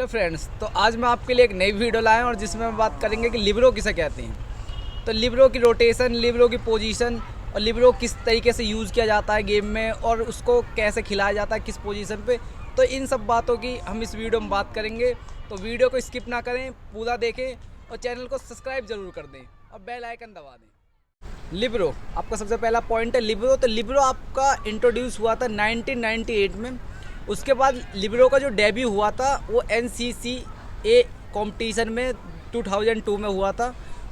Hello friends, तो आज मैं आपके लिए एक नई वीडियो लाया हूँ और जिसमें हम बात करेंगे कि लिबरो किसे कहते हैं। तो लिबरो की रोटेशन, लिबरो की पोजीशन और लिबरो किस तरीके से यूज़ किया जाता है गेम में और उसको कैसे खिलाया जाता है किस पोजीशन पे, तो इन सब बातों की हम इस वीडियो में बात करेंगे। तो वीडियो को स्किप ना करें, पूरा देखें और चैनल को सब्सक्राइब ज़रूर कर दें और बेल आइकन दबा दें। लिबरो आपका सबसे पहला पॉइंट है लिबरो। तो लिबरो आपका इंट्रोड्यूस हुआ था 1998 में। उसके बाद लिबरो का जो डेब्यू हुआ था वो NCCA कॉम्पिटिशन में 2002 में हुआ था।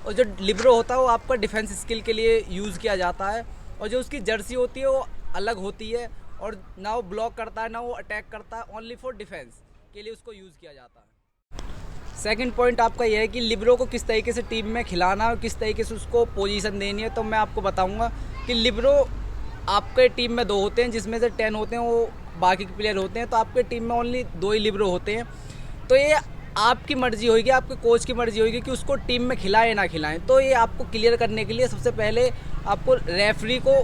और जो लिबरो होता है वो आपका डिफेंस स्किल के लिए यूज़ किया जाता है और जो उसकी जर्सी होती है वो अलग होती है और ना वो ब्लॉक करता है ना वो अटैक करता है, ओनली फॉर डिफेंस के लिए उसको यूज़ किया जाता है। सेकंड पॉइंट आपका यह है कि लिबरो को किस तरीके से टीम में खिलाना है और किस तरीके से उसको पोजीशन देनी है। तो मैं आपको बताऊंगा कि लिबरो आपके टीम में 2 होते हैं, जिसमें से 10 होते हैं वो बाकी के प्लेयर होते हैं। तो आपके टीम में ओनली 2 ही लिबरो होते हैं। तो ये आपकी मर्जी होगी, आपके कोच की मर्जी होगी कि उसको टीम में खिलाएं ना खिलाएं। तो ये आपको क्लियर करने के लिए सबसे पहले आपको रेफरी को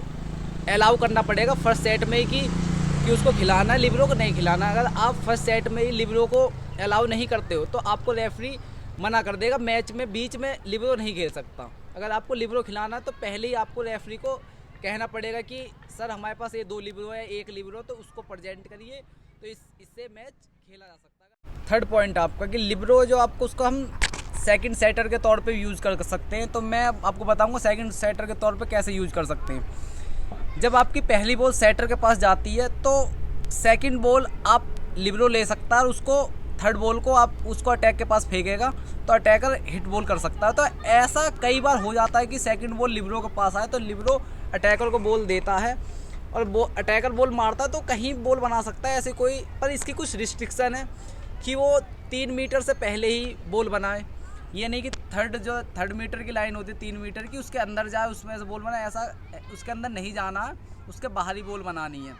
अलाउ करना पड़ेगा फर्स्ट सेट में ही कि उसको खिलाना है, लिबरो को नहीं खिलाना। अगर आप फर्स्ट सेट में ही लिबरो को अलाउ नहीं करते हो तो आपको रेफरी मना कर देगा, मैच में बीच में लिबरो नहीं खेल सकता। अगर आपको लिबरो खिलाना है तो पहले ही आपको रेफरी को कहना पड़ेगा कि सर हमारे पास ये 2 लिबरो है, 1 लिबरो, तो उसको प्रेजेंट करिए, तो इससे मैच खेला जा सकता है। थर्ड पॉइंट आपका कि लिबरो जो आपको उसको हम सेकंड सेटर के तौर पे यूज़ कर सकते हैं। तो मैं आपको बताऊंगा सेकंड सेटर के तौर पे कैसे यूज़ कर सकते हैं। जब आपकी पहली बॉल सेटर के पास जाती है तो सेकंड बॉल आप लिबरो ले सकता है और उसको थर्ड बॉल को आप उसको अटैक के पास फेंकेगा तो अटैकर हिट बॉल कर सकता है। तो ऐसा कई बार हो जाता है कि सेकंड बॉल लिबरो के पास आए तो लिबरो अटैकर को बॉल देता है और अटैकर बॉल मारता है तो कहीं बॉल बना सकता है ऐसे कोई, पर इसकी कुछ रिस्ट्रिक्शन है कि वो 3 मीटर से पहले ही बॉल बनाए। ये नहीं कि थर्ड मीटर की लाइन होती है 3 मीटर की, उसके अंदर जाए उसमें से बॉल बनाए, ऐसा उसके अंदर नहीं जाना है, उसके बाहर ही बॉल बनानी है।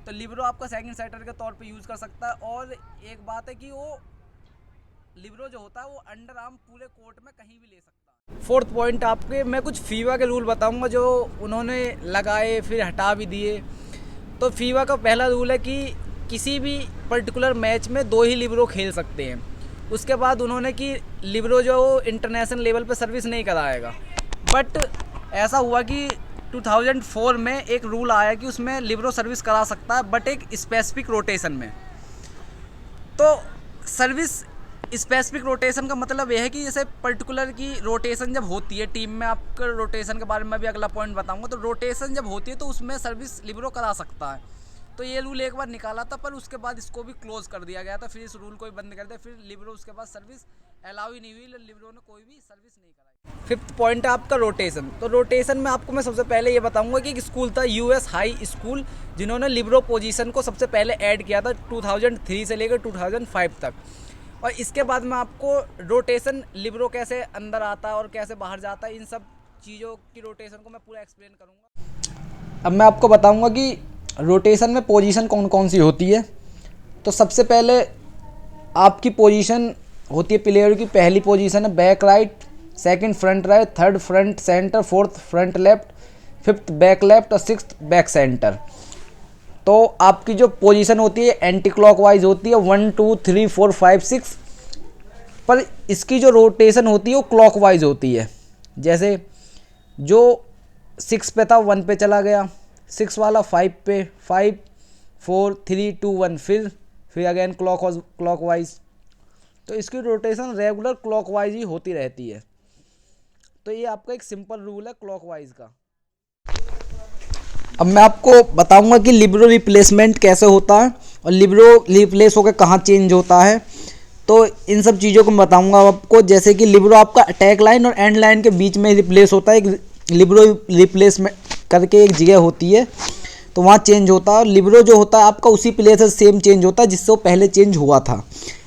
तो लिबरो आपका सेकंड सेटर के तौर पे यूज़ कर सकता है। और एक बात है कि वो लिबरो जो होता है वो अंडर आर्म पूरे कोर्ट में कहीं भी ले सकता है। फोर्थ पॉइंट आपके मैं कुछ फीवा के रूल बताऊंगा जो उन्होंने लगाए फिर हटा भी दिए। तो फीवा का पहला रूल है कि किसी भी पर्टिकुलर मैच में 2 ही लिबरो खेल सकते हैं। उसके बाद उन्होंने कि लिबरो जो इंटरनेशनल लेवल पे सर्विस नहीं कराएगा। बट ऐसा हुआ कि 2004 में एक रूल आया कि उसमें लिबरो सर्विस करा सकता है बट एक स्पेसिफिक रोटेशन में। तो सर्विस स्पेसिफिक रोटेशन का मतलब यह है कि जैसे पर्टिकुलर की रोटेशन जब होती है टीम में, आपका रोटेशन के बारे में भी अगला पॉइंट बताऊंगा। तो रोटेशन जब होती है तो उसमें सर्विस लिबरो करा सकता है। तो ये रूल एक बार निकाला था पर उसके बाद इसको भी क्लोज कर दिया गया था, फिर इस रूल को भी बंद कर दिया। फिर लिबरो उसके बाद सर्विस अलाउ ही नहीं हुई, लिबरो ने कोई भी सर्विस नहीं कराई। फिफ्थ पॉइंट है आपका रोटेशन। तो रोटेशन में आपको मैं सबसे पहले ये बताऊंगा कि एक स्कूल था US हाई स्कूल, जिन्होंने लिबरो पोजीशन को सबसे पहले ऐड किया था 2003 से लेकर 2005 तक। और इसके बाद मैं आपको रोटेशन लिबरो कैसे अंदर आता है और कैसे बाहर जाता है, इन सब चीज़ों की रोटेशन को मैं पूरा एक्सप्लेन करूँगा। अब मैं आपको बताऊँगा कि रोटेशन में पोजीशन कौन कौन सी होती है। तो सबसे पहले आपकी पोजीशन होती है प्लेयर की, पहली पोजीशन है back right, second front right, third front centre, fourth front left, fifth back left और सिक्स्थ बैक सेंटर। तो आपकी जो पोजीशन होती है एंटी क्लॉकवाइज होती है 1 2 3 4 5 6, पर इसकी जो रोटेशन होती है वो क्लॉकवाइज होती है। जैसे जो 6 पे था 1 पे चला गया, 6 वाला 5 पे, 5 4 3 2 1, फिर अगेन क्लॉकवाइज। तो इसकी रोटेशन रेगुलर क्लॉकवाइज ही होती रहती है। तो ये आपका एक सिंपल रूल है क्लॉकवाइज का। अब मैं आपको बताऊंगा कि लिबरो रिप्लेसमेंट कैसे होता है और लिबरो रिप्लेस होकर कहाँ चेंज होता है। तो इन सब चीज़ों को मैं बताऊंगा आपको। जैसे कि लिबरो आपका अटैक लाइन और एंड लाइन के बीच में रिप्लेस होता है। एक लिबरो रिप्लेसमेंट करके एक जगह होती है तो वहाँ चेंज होता है। और लिबरो जो होता है आपका उसी प्लेयर से सेम चेंज होता है जिससे वो पहले चेंज हुआ था।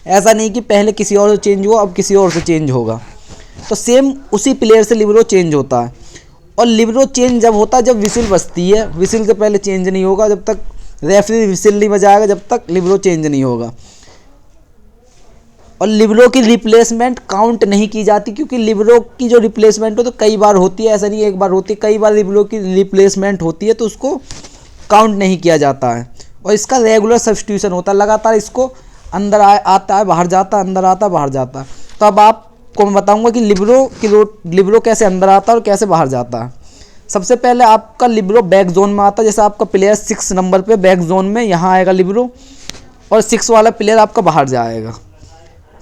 ऐसा नहीं कि पहले किसी और से चेंज हुआ अब किसी और से चेंज होगा। तो सेम उसी प्लेयर से लिबरो चेंज होता है। और लिबरो चेंज जब होता है जब विसिल बजती है, विसिल से पहले चेंज नहीं होगा। जब तक रेफरी विसिल नहीं बजाएगा जब तक लिबरो चेंज नहीं होगा। और लिबरो की रिप्लेसमेंट काउंट नहीं की जाती, क्योंकि लिबरो की जो रिप्लेसमेंट हो तो कई बार होती है, ऐसा नहीं एक बार होती है, कई बार लिबरो की रिप्लेसमेंट होती है तो उसको काउंट नहीं किया जाता है। और इसका रेगुलर सब्स्टिट्यूशन होता है, लगातार इसको अंदर आता है बाहर जाता है, अंदर आता है बाहर जाता है। तो अब आपको मैं बताऊंगा कि लिबरो कैसे अंदर आता है और कैसे बाहर जाता है। सबसे पहले आपका लिबरो बैक जोन में आता है। जैसे आपका प्लेयर 6 नंबर पे बैक जोन में यहाँ आएगा लिबरो, और 6 वाला प्लेयर आपका बाहर जाएगा।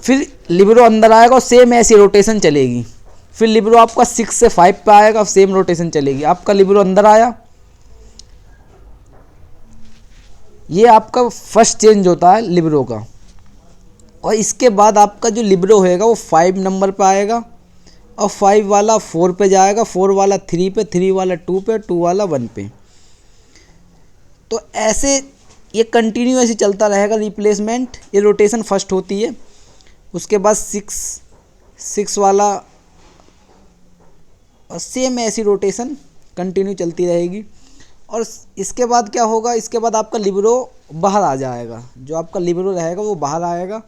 फिर लिबरो अंदर आएगा और सेम ऐसी रोटेशन चलेगी। फिर लिबरो आपका 6 से 5 पे आएगा, सेम रोटेशन चलेगी। आपका लिबरो अंदर आया, ये आपका फर्स्ट चेंज होता है लिबरो का। और इसके बाद आपका जो लिबरो होएगा वो 5 नंबर पे आएगा, और 5 वाला 4 पे जाएगा, 4 वाला 3 पे, 3 वाला 2 पे, 2 वाला 1 पे। तो ऐसे ये कंटिन्यू ऐसे चलता रहेगा रिप्लेसमेंट। ये रोटेशन फर्स्ट होती है। उसके बाद 6 वाला, और सेम ऐसी रोटेशन कंटिन्यू चलती रहेगी। और इसके बाद क्या होगा, इसके बाद आपका लिबरो बाहर आ जाएगा। जो आपका लिबरो रहेगा वो बाहर आएगा,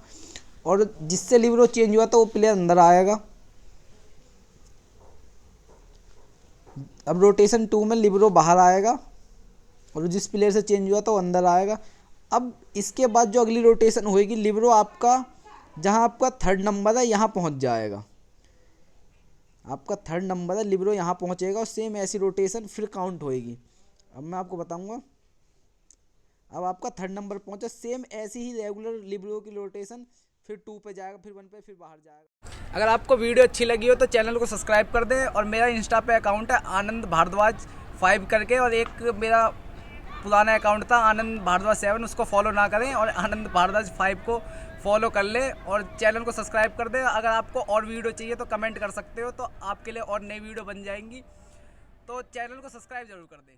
और जिससे लिबरो चेंज हुआ था वो प्लेयर अंदर आएगा। अब रोटेशन 2 में लिबरो बाहर आएगा, और जिस प्लेयर से चेंज हुआ था वो अंदर आएगा। अब इसके बाद जो अगली रोटेशन होएगी, लिबरो आपका जहां आपका 3rd नंबर है यहाँ पहुंच जाएगा। आपका 3rd नंबर है, लिबरो यहाँ पहुंचेगा, और सेम ऐसी रोटेशन फिर काउंट होएगी। अब मैं आपको बताऊंगा। अब आपका 3rd नंबर पहुंचा, सेम ऐसी ही रेगुलर लिबरो की रोटेशन फिर 2 पे जाएगा, फिर 1 पे, फिर बाहर जाएगा। अगर आपको वीडियो अच्छी लगी हो तो चैनल को सब्सक्राइब कर दें, और मेरा इंस्टा पे अकाउंट है आनंद भारद्वाज 5 करके, और एक मेरा पुराना अकाउंट था आनंद भारद्वाज 7, उसको फॉलो ना करें और आनंद भारद्वाज 5 को फॉलो कर ले, और चैनल को सब्सक्राइब कर दे। अगर आपको और वीडियो चाहिए तो कमेंट कर सकते हो, तो आपके लिए और नई वीडियो बन जाएंगी। तो चैनल को सब्सक्राइब जरूर कर दें।